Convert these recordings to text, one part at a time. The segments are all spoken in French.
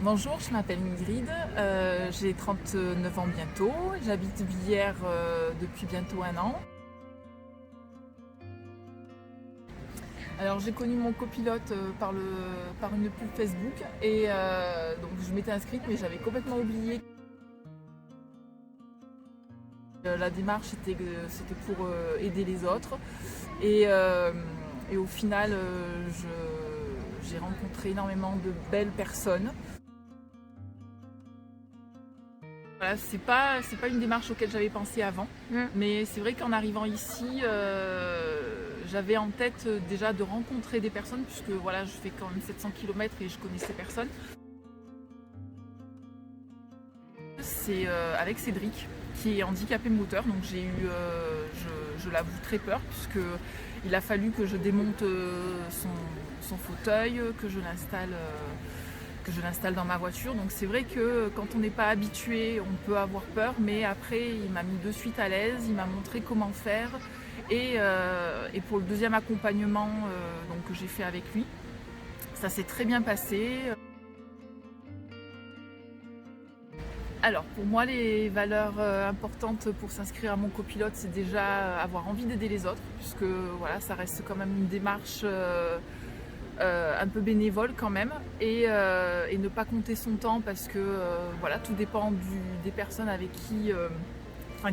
Bonjour, je m'appelle Migrid, j'ai 39 ans bientôt, j'habite Villiers depuis bientôt un an. Alors j'ai connu mon copilote par une pub Facebook et donc je m'étais inscrite mais j'avais complètement oublié. La démarche c'était pour aider les autres et au final j'ai rencontré énormément de belles personnes. Voilà, c'est pas une démarche auquel j'avais pensé avant, mais c'est vrai qu'en arrivant ici, j'avais en tête déjà de rencontrer des personnes, puisque voilà, je fais quand même 700 km et je connaissais personne. C'est avec Cédric, qui est handicapé moteur, donc j'ai eu, je l'avoue, très peur, puisque il a fallu que je démonte son fauteuil, que je l'installe dans ma voiture. Donc c'est vrai que quand on n'est pas habitué, on peut avoir peur, mais après il m'a mis de suite à l'aise, il m'a montré comment faire. Et pour le deuxième accompagnement que j'ai fait avec lui, ça s'est très bien passé. Alors pour moi, les valeurs importantes pour s'inscrire à mon copilote, c'est déjà avoir envie d'aider les autres, puisque voilà, ça reste quand même une démarche un peu bénévole quand même, et ne pas compter son temps, parce que voilà, tout dépend des personnes avec qui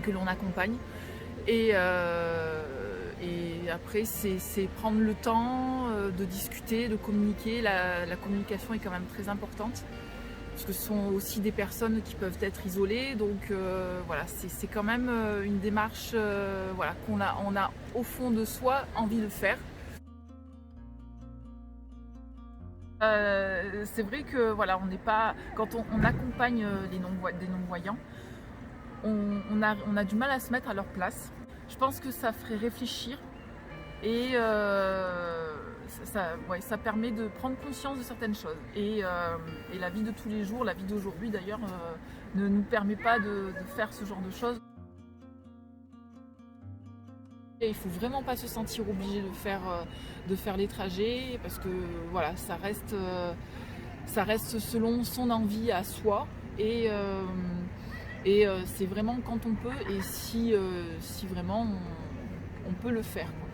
que l'on accompagne. Et après, c'est prendre le temps de discuter, de communiquer. La communication est quand même très importante, parce que ce sont aussi des personnes qui peuvent être isolées. Donc voilà, c'est quand même une démarche voilà, on a au fond de soi envie de faire. C'est vrai que voilà, on n'est pas, quand on accompagne des non-voyants, on a du mal à se mettre à leur place. Je pense que ça ferait réfléchir et ouais, ça permet de prendre conscience de certaines choses. Et la vie de tous les jours, la vie d'aujourd'hui d'ailleurs, ne nous permet pas de faire ce genre de choses. Et il faut vraiment pas se sentir obligé de faire les trajets, parce que voilà, ça reste selon son envie à soi. Et c'est vraiment quand on peut, et si vraiment on peut le faire, quoi.